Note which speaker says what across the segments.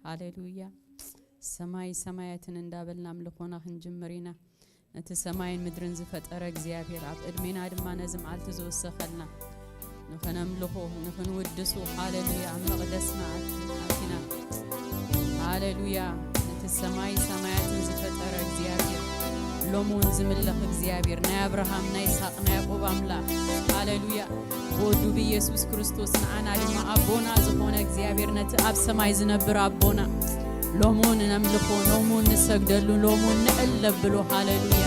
Speaker 1: ሃሌሉያ ሰማይ ሰማያትን እንዳበልና አምልኮና ክንጅምሪና እቲ ሰማይን ምድርን ዝፈጠረ እግዚአብሔር አብ እድሜና ድማ ነዝም አልት ዘወሰኸልና ንኸነምልኮ ንኽንውድሱ ሃሌሉያ መቅደስና አቲና ሃሌሉያ እቲ ሰማይ ሰማያትን ዝፈጠረ እግዚአብሔር ሎሞን ዝምለኽ እግዚአብሔር ናይ አብርሃም ናይ ይስሐቅ ናይ ያዕቆብ አምላክ ሃሌሉያ ወዱ በኢየሱስ ክርስቶስ ንዓና ድማ አቦና ዝኾነ እግዚአብሔር ነቲ አብ ሰማይ ዝነብር አቦና ሎሞን ነምልኮ ሎሞን ንሰግደሉ ሎሞን ንዕለብሎ ሃሌሉያ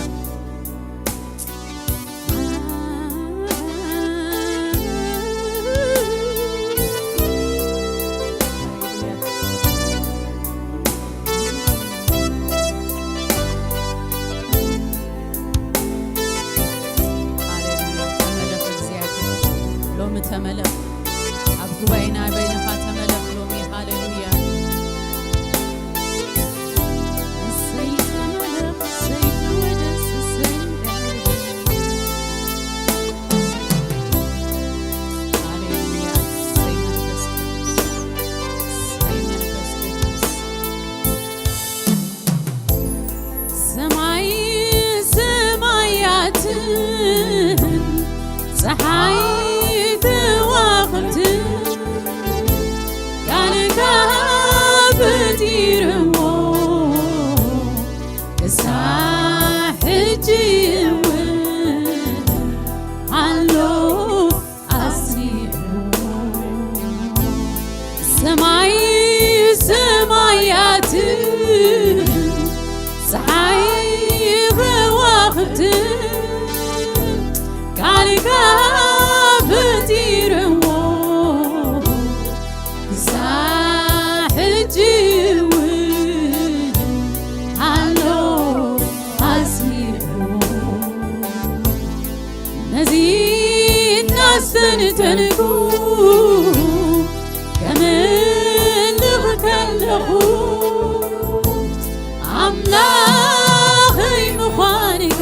Speaker 1: ተመለክ አብ ጉባኤና በይነኻ ተመለክ ሎሚ ሃሌሉያ ሰማይ ሰማያት ፀሐይ ሰማይ ሰማያት ፀሐይ ከዋክብት ቃልካ ፈጢርዎ ክሳብ ሕጂ እውን ኣሎ ኣሲርዎ ነዚ እናስተንተንኩ አምላኸይ ምዃንካ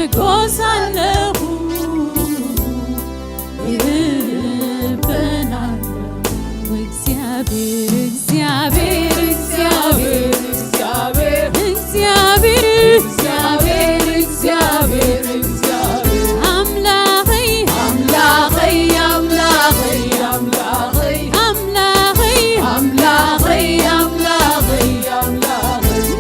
Speaker 1: ይጎሳለሁ ይበናለሁ እግዚአብሔር እግዚአብሔር እግዚአብሔር እግዚአብሔር እግዚአብሔር እግዚአብሔር እግዚአብሔር እግዚአብሔር አምላኸይ አምላኸይ አምላኸይ አምላኸይ አምላኸይ አምላኸይ አምላኸይ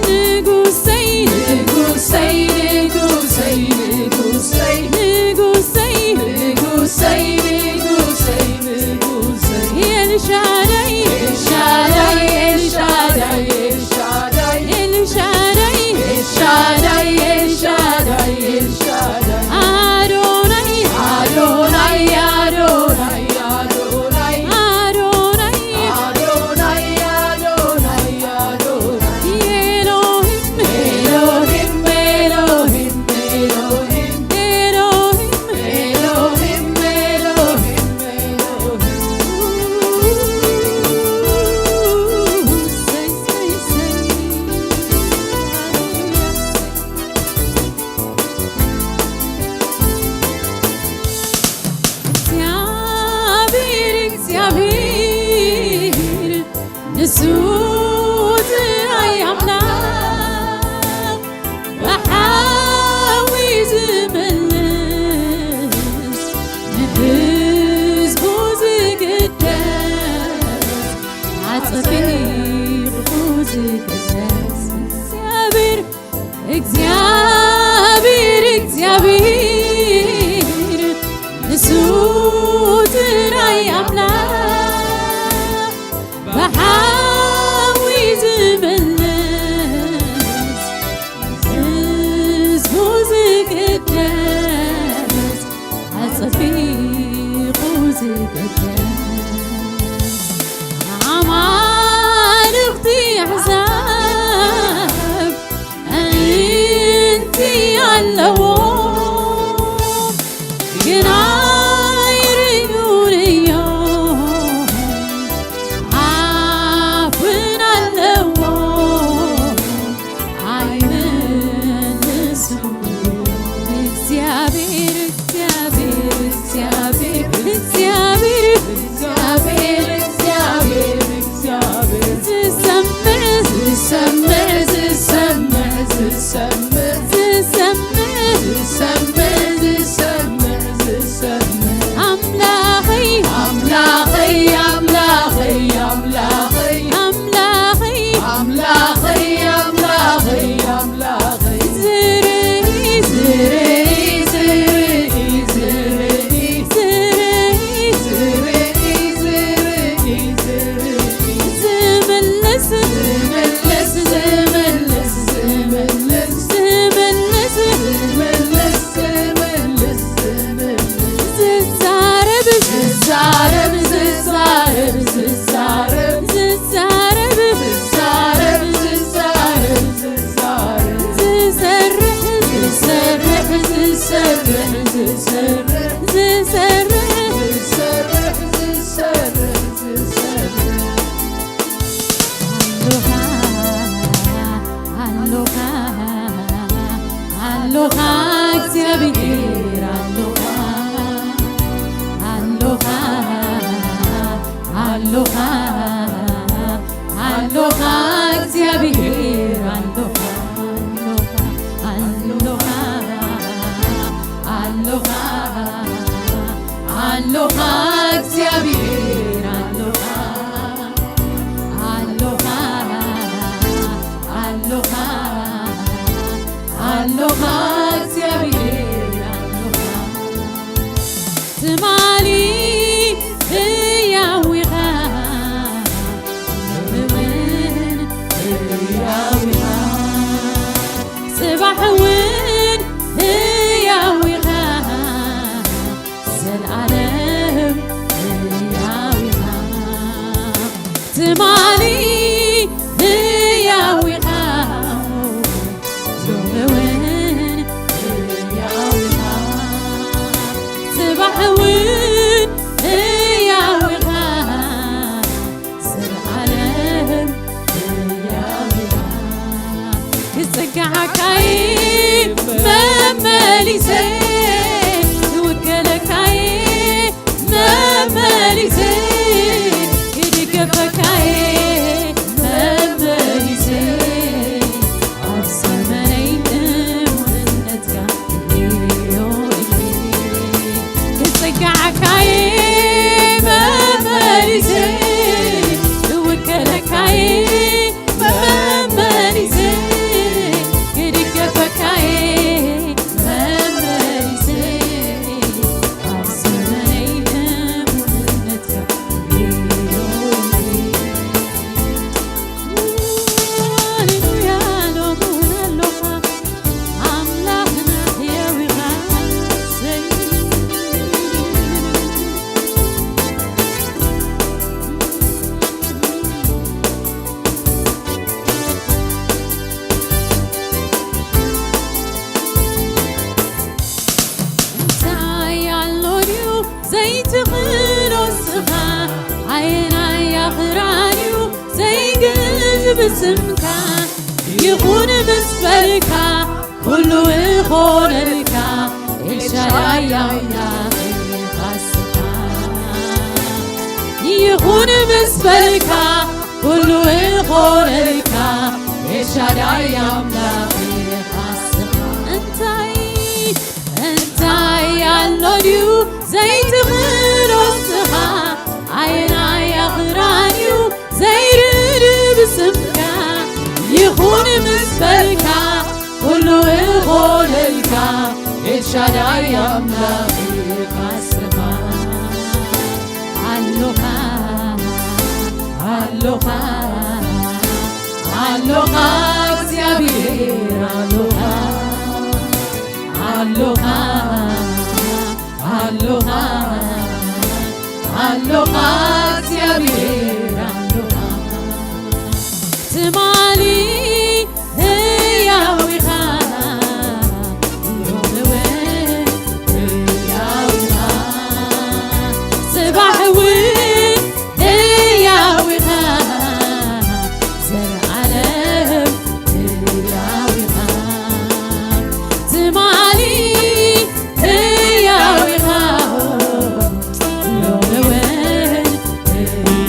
Speaker 1: ንጉሰይ ንጉሰይ ንጉሰይ ንጉሰይ ንጉሰይ ንጉሰይ ንጉሰይ ንጉሰይ ኤልሻዳይ ኤልሻዳይ ኤልሻዳይ ኤልሻዳይ ኤልሻዳይ ኤልሻዳይ ኤልሻዳይ ኤልሻዳይ አዶናይ አዶናይ አዶናይ እግዚአብሔር እግዚአብሔር ንሱ ጥራይ አምላክ በሐዊ ዝመለስ ሕዝቡ ዝቅደስ አጸፊቁ ዝቅደስ አማልክቲ አሕዛብ አለዎ ግን አይርዩንዮ አፍን አለዎ አይመልሱ እግዚአብሔር እግዚአብሔር እግዚአብሔር እግዚአብሔር እግዚአብሔር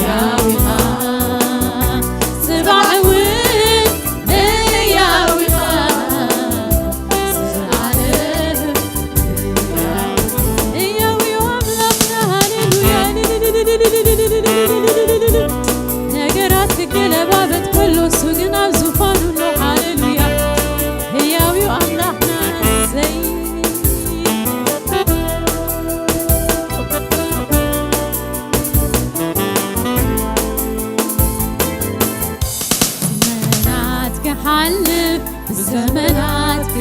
Speaker 2: Yeah.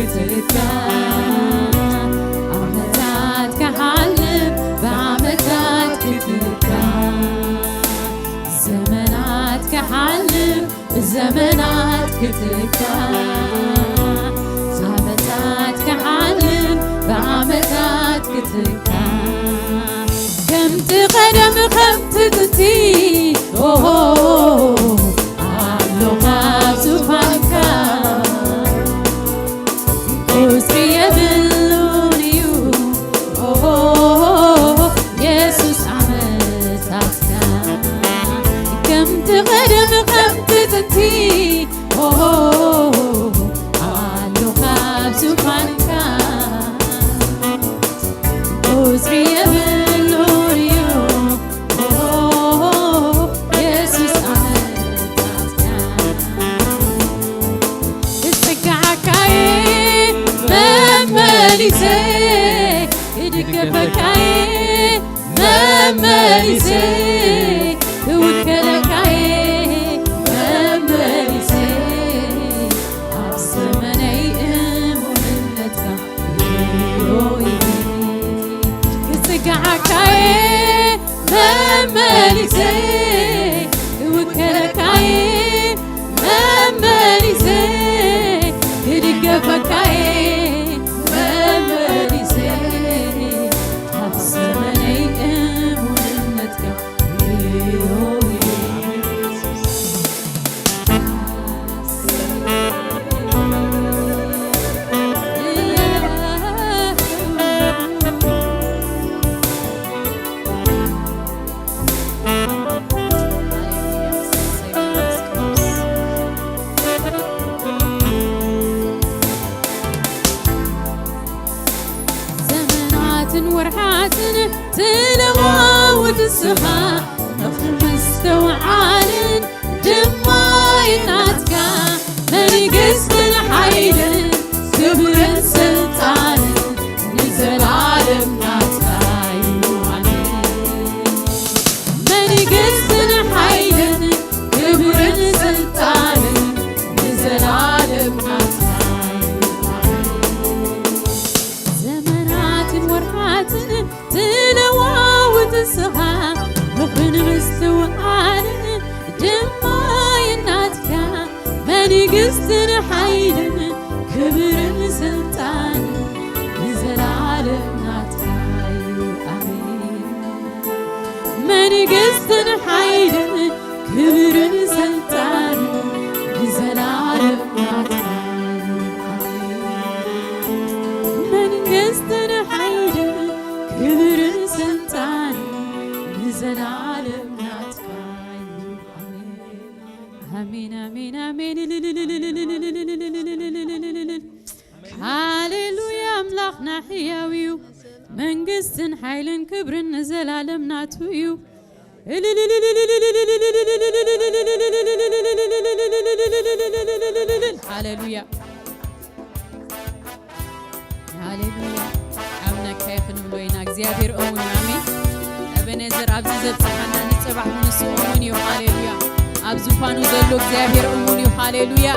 Speaker 1: ክትካ ዓመታት ክሓልፍ ብዓመታት ክትካ ዘመናት ክሓልፍ ብዘመናት ክትካ ዓመታት ክሓልፍ ብዓመታት ክትካ ከምቲ ቀደም ከምቲ ጥንቲ ኣሎኻ ዙፋንካ ቁፅሪ የብሉን እዩ ኢየሱስ ዓመታትካ ከምቲ ቀደም ከምቲ ጥንቲ ኣሎኻ ዙፋንካ ቁፅሪ የብሉን እዩ ኢየሱስ ዓመታትካ ክጽጋዓካየ መመሊሴ ክድገፈካየ መመሊሴ ክውከለካየ መመሊሴ ኣብ ዘመነይ እሙንነትካ ክጽጋዓካየ መመሊሴ ክውከለካየ መመሊሴ ክድገፈካየ መመሊሴ ኣብ ዘመነይ እሙንነትካ ዘመናትን ወርሓትን ትለዋውጥ እስኻ ነፍር መስተውዓልን ድማ ይናትካ መንግሥትን ሓይልን ክብርን ስልጣንን ንዘላለም ናትካ እዩ መንግሥትን ሓይልን ክብርን ስልጣንን ንዘላለም ናትካ ዘመናትን ወርሓትን ትለዋውጥ እስኻ ነፍርን መስተውዓልን ድማ ይናትካ መንግሥትን ሓይልን ክብርን ስልጣንን ንዘላለም ናትካ እዩ ኣሜን መንግሥትን ሓይልን ክብርን ስልጣንን ንዘላለም ናትካ እዩ መንግሥትን ሓይልን ክብርን ስልጣንን ንዘላለም ናትካ እዩ አሜን አሜን አሜን ሃሌሉያ አምላኽና ሕያው እዩ መንግሥትን ሓይልን ክብርን ንዘላለም ናቱ እዩ ሃሌሉያ ሃሌሉያ አምናካ ይኽንብሎ ኢና እግዚአብሔር እሙን አሜን እበነዘር ኣብዚ ዘብፅሓና ንፅባሕ ንሱ እሙን እዩ ሃሌሉያ ኣብ ዙፋኑ ዘሎ እግዚአብሔር እሙን እዩ ሃሌሉያ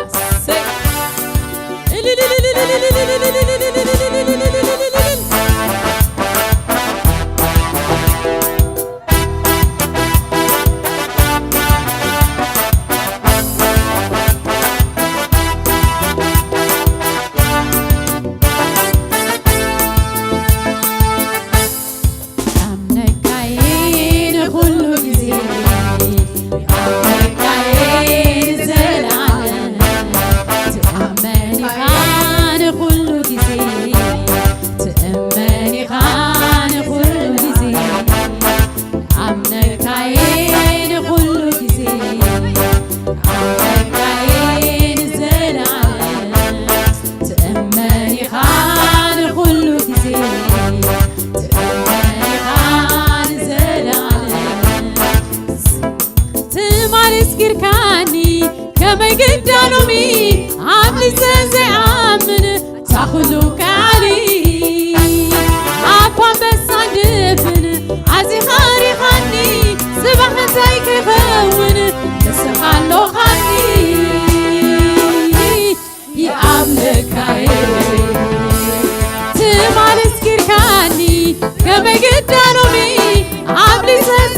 Speaker 1: قدالومي عامل زي عامن تاخذوك علي عفوا بس عندفن عزي خاري خاني صبح زيك يخون بس خلو خاني يعاملك عيب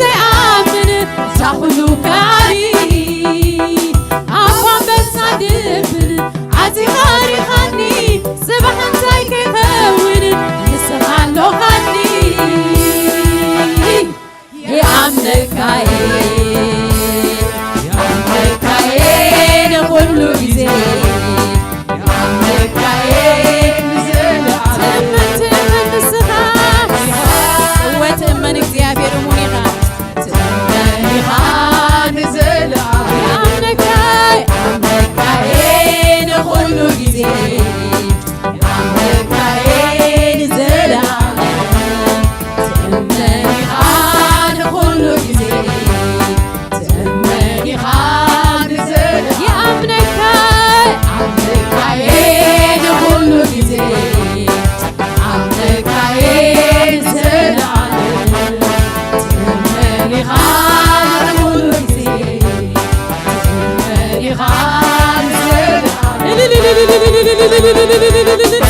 Speaker 1: زيامن تاخلو كاري أفهم بتصادفن عزي غاري خاني صباحا تايك يخون نسمع له خاني يا عمنكاي يا عمنكاي نقول جزي يا عمنكاي تمن السخاء وتمن እግዚአብሔር ሙኒኻ ተመኒኻ ንዘላ አምነካይ አምነካይ ንኹሉ ጊዜ አምነካይ ንዘላ ተመኒኻ ንኹሉ ጊዜ ተመኒኻ ንዘላ አምነካይ አምነካይ ንኹሉ ጊዜ አምነካይ ንዘላ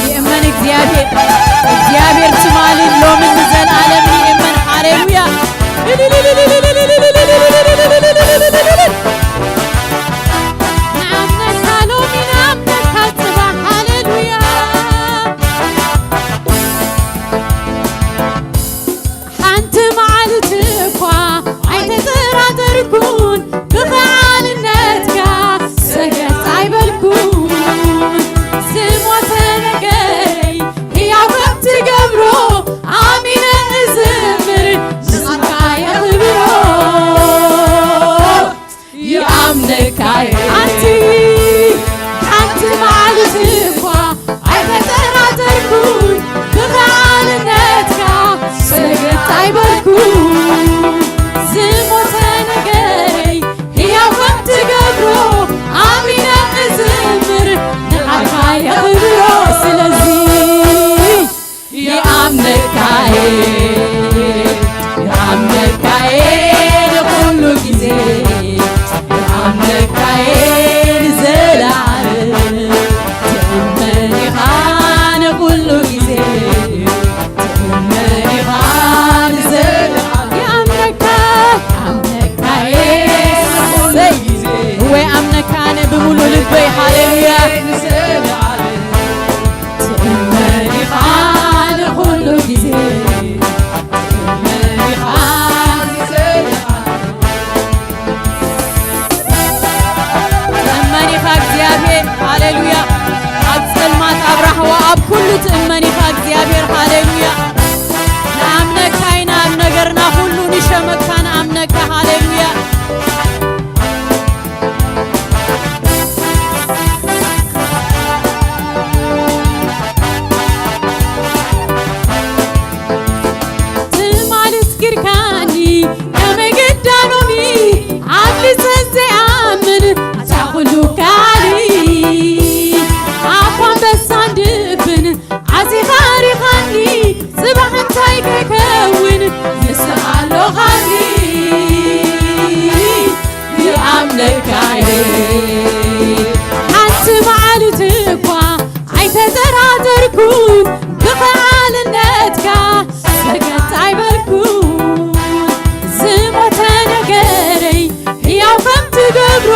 Speaker 1: يأمن እግዚአብሔር ስማል ሎምን ዘላለም ይእመን ሃሌሉያ ናምነካ ሎሚ ናምነካ ጽባሕ ሃሌሉያ ሓንቲ መዓልቲ እኳ ኣይተጠራጠርኩን ብኸዓልነትካ ሰገድ ኣይበልኩን ዝሞተ ነገረይ ሕያው ከምትገብሮ ኣሚነ እዝምር ንስኻ የኽብሮ ይኣምነካየ ሓንቲ መዓልቲ እኳ ኣይተጠራጠርኩን ብኸዓልነትካ ሰገድ ኣይበልኩን ዝሞተ ነገረይ ሕያው ከምትገብሮ ኣሚነ እዝምር ንዓኻ የኽብሮ ስለዚ ይኣምነካየ ይኣምነካየ ንኹሉ ጊዜ ይኣምነካየ ንዘላለም ተእመኒኻ ንኹሉ ጊዜ ተእመኒኻ ንዘላለም ይኣምነካይ ኣምነካየ ወይ ኣምነካነ ብሙሉ ልበይ ሃሌሉያ ተእመኒኻ ንኹሉ ጊዜ ተእመኒኻ ተእመኒኻ እግዚአብሔር ሃሌሉያ ኣብ ጽልማት ኣብ ራህዋ ኣብ ኩሉ ትእመኒኻ እግዚአብሔር ሃሌሉያ ንኣምነካይ ናብ ነገርና ሁሉ ንሸመካ ንኣምነካ ሃሌሉያ ትማልት ግርካኒ ከመይ ገዳኖሚ ኣብ ልፀት ዘይኣምን ኣታኹሉ ካሊ ኣኳን በሳን ድብን ዓዚኻ ሪኻኒ ጽባሕ እንታይ ከይከውን ንስኻሎኻኒ ይኣምነካየ ሓንቲ መዓልቲ እኳ ኣይተጠራጠርኩን ብኸዓልነትካ ሰገድ ኣይበልኩን ዝሞተ ነገረይ ሕያው ከምትገብሮ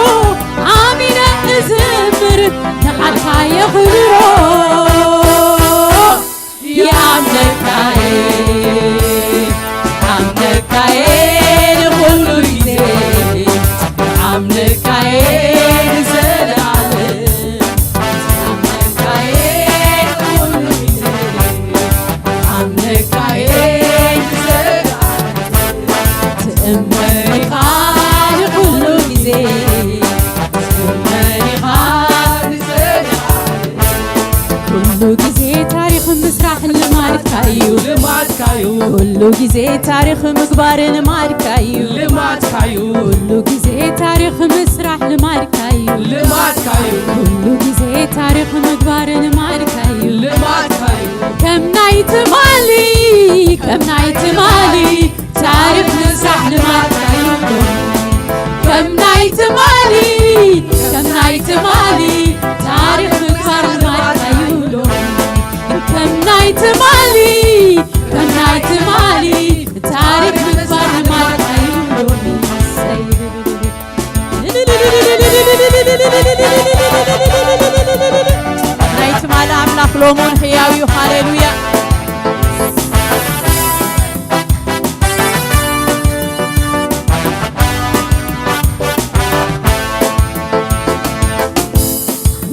Speaker 1: ኣሚነ እዝምር ንዓልካ የኽብሮ ይኣምነካየ ኣምነካየ ንኹሉ ጊዜ ኣምነካየ ንዘላለም ኣምነካየ ንኹሉ ጊዜ ኣምነካየ ንዘላለም ትእመኒኻ ንኹሉ ጊዜ ትእመኒኻ ንዘላለም ኩሉ ጊዜ ታሪኽ ምስራሕ ልማድካ እዩ ልማድካ እዩ ኩሉ ጊዜ ታሪኽ ምግባር ልማድካ እዩ ልማድካ እዩ ኩሉ ጊዜ ታሪኽ ምስራሕ ልማድካ እዩ ልማድካ እዩ ኩሉ ጊዜ ታሪኽ ምግባር ልማድካ እዩ ልማድካ እዩ ከም ናይ ትማሊ ታሪኽ ምስራሕ ልማድካ እዩ ከም ናይ ትማሊ ታሪኽ ምግባር ልማድካ እዩ ከም ናይ ትማሊ ታሪኽ ምግባር ልማድካ እዩ لومون حياوي هاليلويا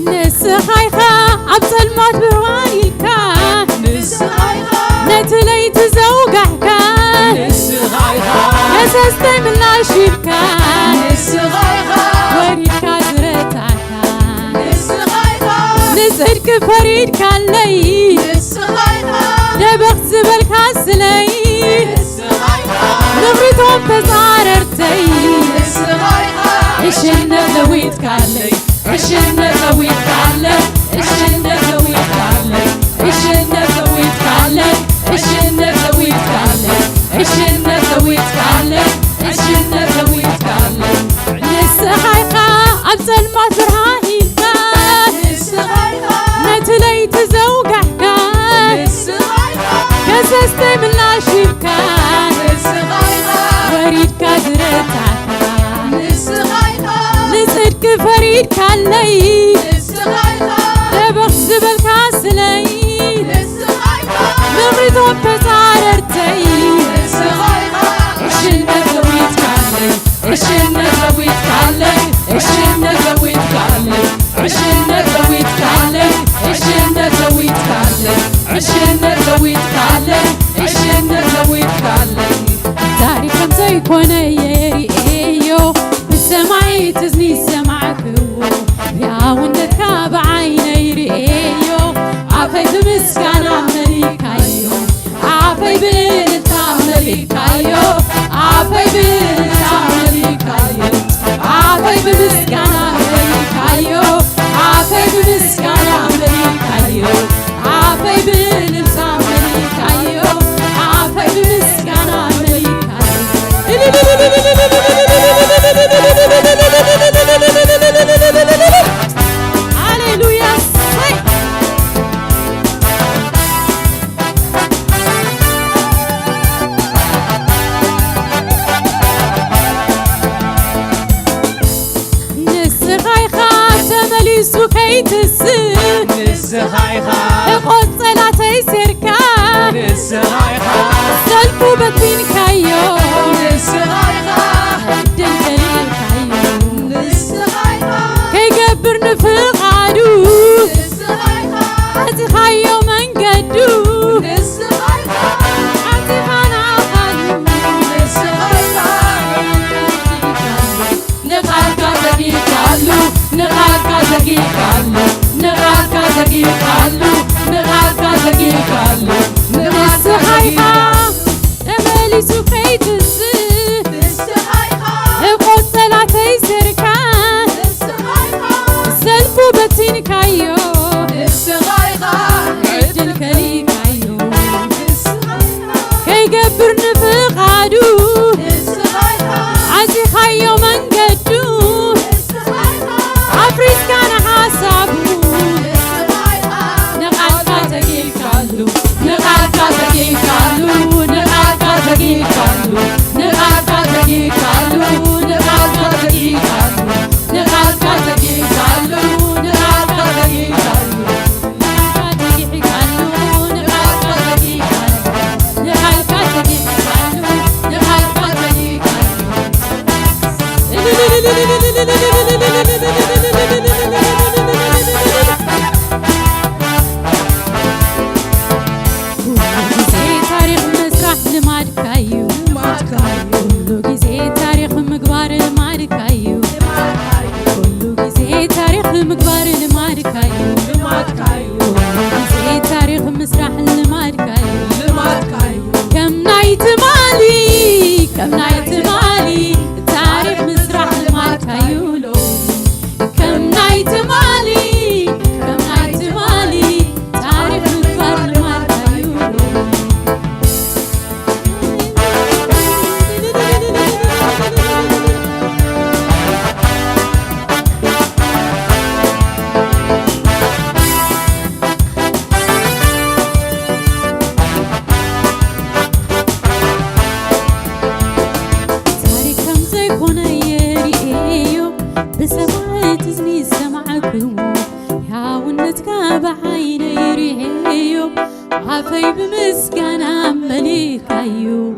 Speaker 1: نسخايخا عبسل موت بروانيكا نسخايخا نتليت زوجحكا نسخايخا نسستي من لاشيبكا نسخايخا وريكا زرتاكا نسخايخا نسعدك فريد كاللي نسخايخا نبخ زبالكا سلي نسخايخا نغريتهم تزاررتي نسخايخا إشنا زويت كاللي إشنا زويت كاللي إشنا زويت كاللي إشنا زويت كاللي إشنا زويت كاللي إشنا زويت كاللي إشنا زويت كاللي نسخايخا أبسل ما ترهاهيكا نسخايخا نتليت زوجحكا نسخايخا كسستي من لاشيبكا نسخايخا وريدكا زرتاكا نسخايخا نسعدك فريد كاللي نسخايخا نبخ زبالكا سلي نسخايخا نغريتهم تزاررتي نسخايخا إشنا زويت كاللي إشنا زويت كاللي إشنا زويت كاللي إشنا زويت كاللي إشنا زويت كاللي إشنا زويت كاللي إشنا زويت كاللي تاريخ زي كونه يريئيو بالسماعي تزني سمعكو يا ونتك بعيني يريئيو عافي بمسكان أمريكايو عافي بنت أمريكايو عافي بنت أمريكايو عافي بمسكان أمريكايو عافي بمسكان أمريكايو عافي بنت أمريكايو عافي بمسكان أمريكايو هاليلويا نسخايخا تمليسو كيتسن نسخايخا اقود صلاتي سيركا نسخايخا سلفو بطين كايو نسخايخا دلدلين كايو نسخايخا كي قبر نفقادو نسخايخا عتخايو من قدو نسخايخا عتخانا خالو نسخايخا نغالكا زقيقالو نغالكا زقيقالو نغالكا زقيقالو نغالكا زقيقالو نسخايخا تمليسو كيتسن نسخايخا اقود صلاتي سيركا نسخايخا سلفو بطين كايو نسخايخا عدل كلي كايو نسخايخا كي قبر نفقادو نسخايخا عزي خايو من قدو نسخايخا عفريت كان حاسابو نسخايخا نغالكا زقيقالو نغالكا زقيقالو نغالكا زقيقالو نغالكا زقيقالو نغالكا زقيقالو نغالكا زقيقالو نغالكا زقيقالو نغالكا زقيقالو نغالكا زقيقالو نغالكا
Speaker 2: بسمعت زني سمعكم يا ونتك بعيني ريح
Speaker 1: عافي بمسكنا مليكايو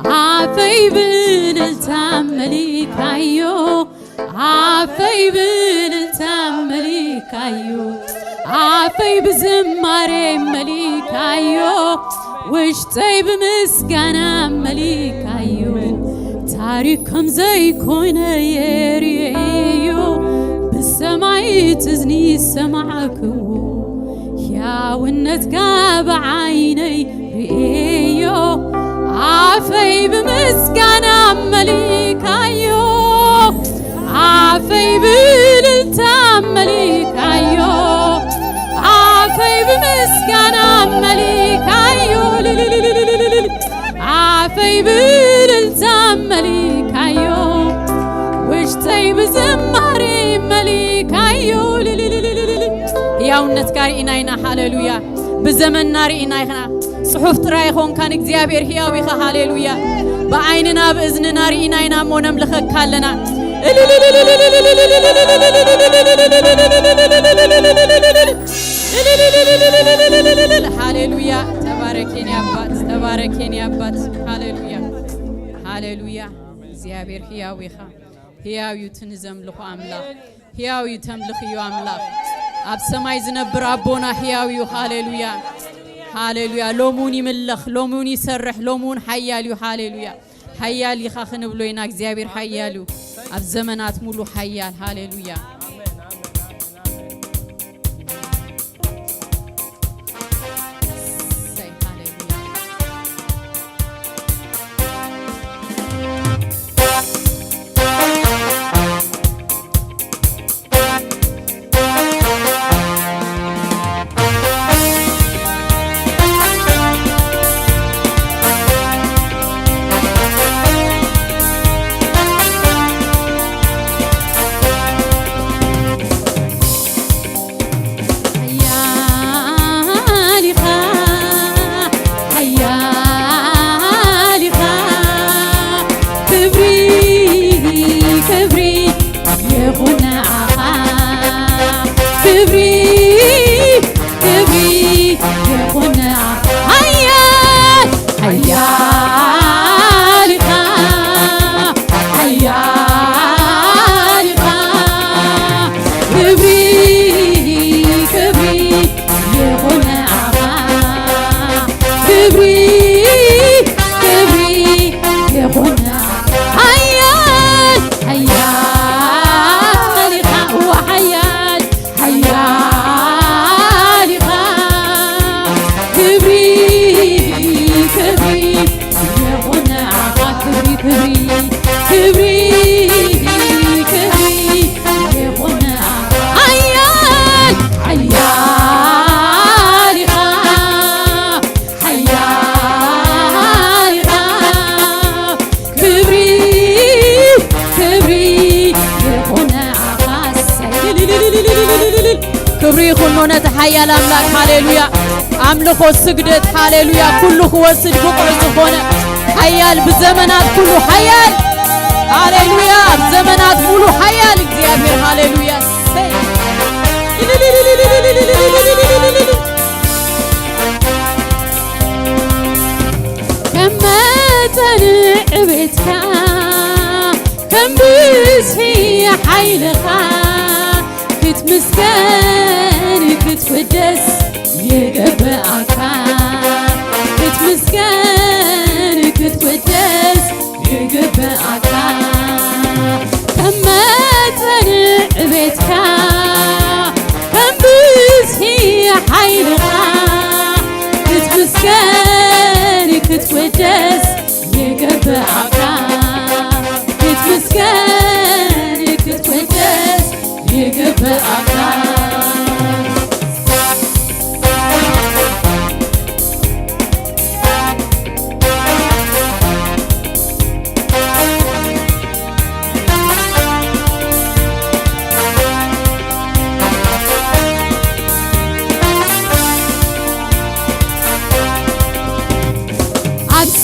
Speaker 1: عافي بالتام مليكايو عافي بالتام مليكايو عافي بزماري مليكايو وشتي بمسكنا مليكايو تاريخكم زي كونا يريو بالسماء تزني سمعكو يا ونتك بعيني ريو عافي بمسكنا مليكايو عافي بالتام مليكايو عافي بمسكنا مليكايو عافي بالتام مليكايو وشتي بزماري مليكايو يا ونتك رئينا هاليلويا بزمننا رئينا صحف ترايخون كان እግዚአብሔር ሕያው ይኸ ሃሌሉያ በአይንና በእዝንና ርኢናይና ሞነም ለኸካለና ሃሌሉያ ተባረከኝ አባት ሃሌሉያ ሃሌሉያ እግዚአብሔር ሕያው ይኸ ሕያው ይትንዘምልኹ አምላክ ሕያው ይተምልኽዩ አምላክ አብ ሰማይ ዝነብር አቦና ሕያው ዩ ሃሌሉያ هاليلويا لومون يملخ لومون يسرح لومون حيالو هاليلويا حيال يخاخن بلوينا እግዚአብሔር حيالو اب زمانات مولو حيال هاليلويا كبري خنونة حيال أملاك هاليلويا أملخو السجدت هاليلويا كله هو السجد بقع الزخونة حيال بزمنات كله حيال هاليلويا بزمنات كله حيال እግዚአብሔር هاليلويا كما تنع بيتك كم بسحي حيلك كتمسكن كتودس يقبعك كتمسكن كتودس يقبعك كما تنع بيتك كم بسحي حيلك كتمسكن كتودس يقبعك كتمسكن كتودس يقبعك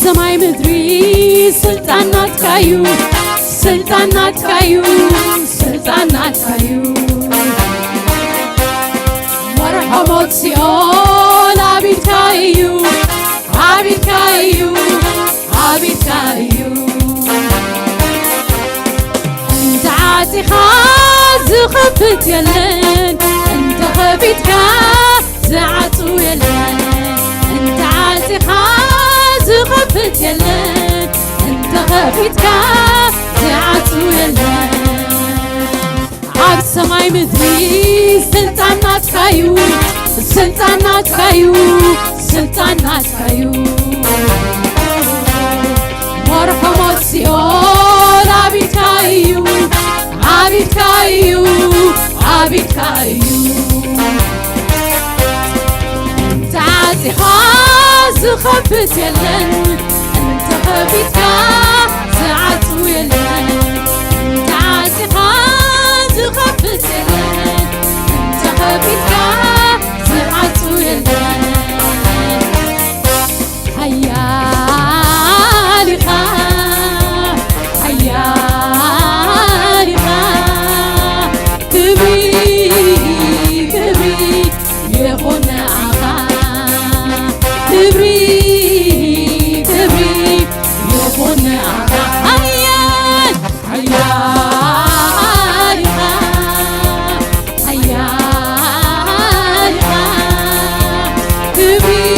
Speaker 1: ሰማይ ምድሪ ስልጣናት ካዩ ስልጣናት ካዩ ስልጣናት ካዩ መርሐሞት ሲኦል አብ عبيدكايو عبيدكايو عبيدكايو انت عاتخا زخفت يلن انت خبيتك زعتو يلن انت عاتخا زخفت يلن انت خبيتك زعتو يلن عبد سماي مدري سلطانات كايو سلطانات كايو سلطانات كايو مرحمات سيول عبيد كايو عبيد كايو عبيد كايو انت عازي حاز خفت يلن انت خبيتك زعتو يلن انت عازي حاز خفت يلن انت خبيتك زعتو يلن حيالخا حيالخا كبري كبري يخونا عخا كبري كبري يخونا عخا حيال حيالخا حيالخا كبري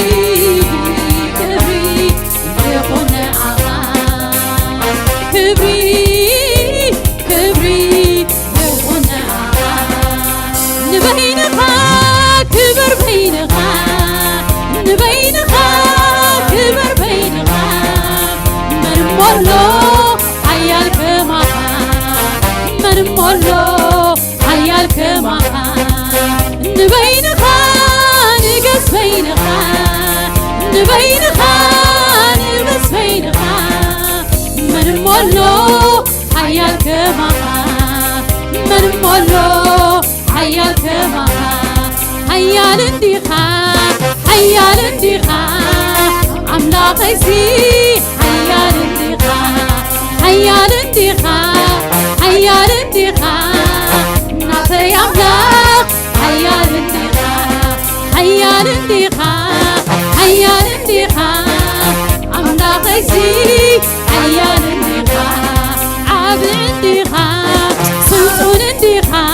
Speaker 1: مرمولو حيالك معها مرمولو حيالك معها نبينها نقص بينها نبينها نقص بينها مرمولو حيالك معها مرمولو حيالك معها حيال انديخا حيال انديخا عملاق يسي حيال انديخا حيال انديخا حيال انديخا نعطي عملاق حيال انديخا حيال انديخا حيال انديخا عملاق يسي حيال انديخا عاب انديخا سلطون انديخا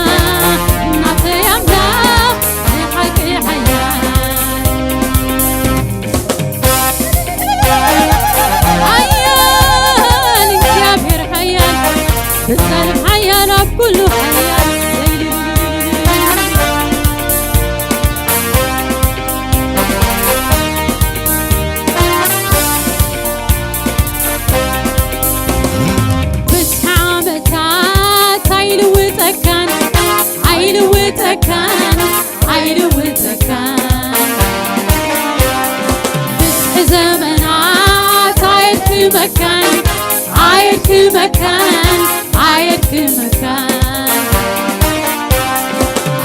Speaker 1: نعطي عملاق حكي حيال بالسلم حيال كله حيال بسحامتات عيلوتكان عيلوتكان عيلوتكان بسح زمنات عيلك مكان عيلك مكان عيلك مكان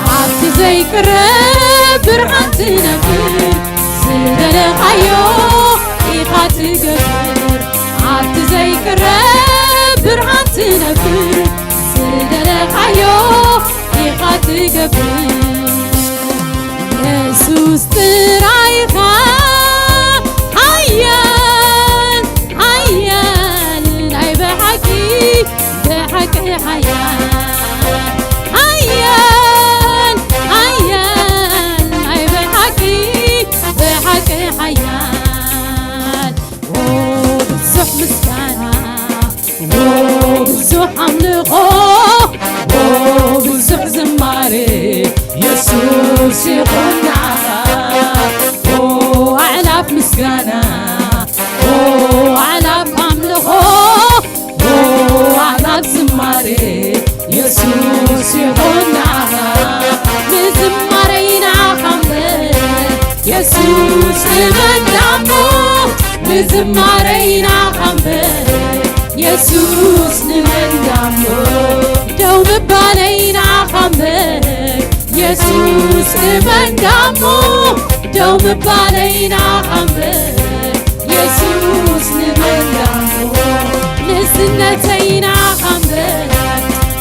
Speaker 1: عبد زي قرب برهان تنفر سدل خيو إيقا تقفر عبد زي قرب برهان تنفر سدل خيو إيقا تقفر يسوس ترايخا عيال عيال ناي بحكي بحكي حيال عيال عيال ناي بحكي بحكي حيال وبزح مسكانة وبزح عملقو وبزح زماري يسوس يقول وعلاف مسكانة وعلاف عملقو وعلاف زماري يسوس يقول نزمارينا خمر يسوس من دمو نزمارينا خمر يسوس من دمو دوم بالينا خمر يسوس من دمو دوم بالينا خمر يسوس من دمو نسنتينا خمر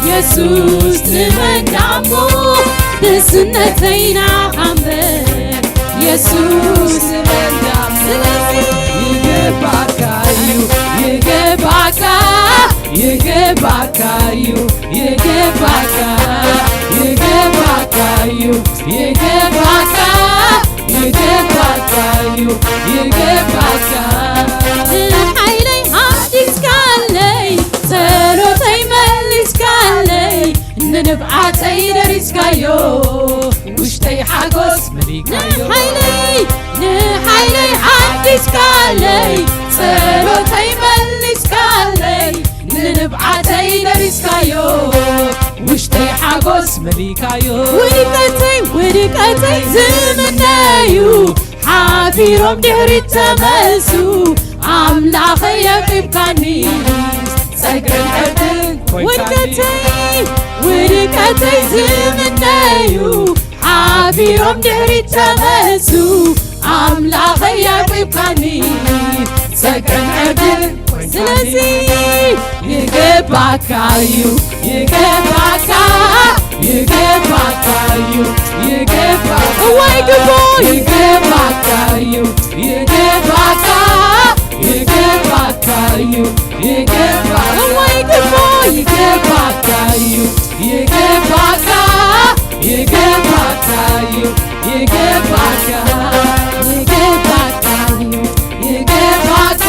Speaker 1: يسوس من دمو نسنتينا خمر ኢየሱስ መልካም ስለዚህ ይገባካዩ ይገባካ ይገባካዩ ይገባካ ይገባካዩ ይገባካ ይገባካዩ ይገባካ ንኃይለይ ሓዲስ ካለይ ጸሎተይ መልስ ካለይ ንንብዓተይ ደሪስካዮ ውሽተይ ሓጎስ መሊካዮ ንኃይለይ ሓዲስ ካለይ ጸሎተይ መልስ ካለይ ንንብዓተይ ደሪስካዮ ውሽተይ ሓጎስ መሊካዮ ውድቀተይ ዝምነዩ ሓፊሮም ድሕሪት ተመልሱ ኣምላኸይ የቂብካኒ ጸግረን ዕርድን ውድቀተይ ዝምነዩ ሓፊሮም ድሕሪት ተመልሱ ኣምላኸይ የቂብካኒ ጸግረን ዕርድን ስለዚ ይገባካዩ ይገባካ ይገባካዩ ይገባካ ወይ ግቦ ይገባካዩ ይገባካ ይገባካዩ ይገባካ ወይ ግቦ ይገባካዩ ይገባካ ይገባካዩ ይገባካ ይገባካዩ ይገባካ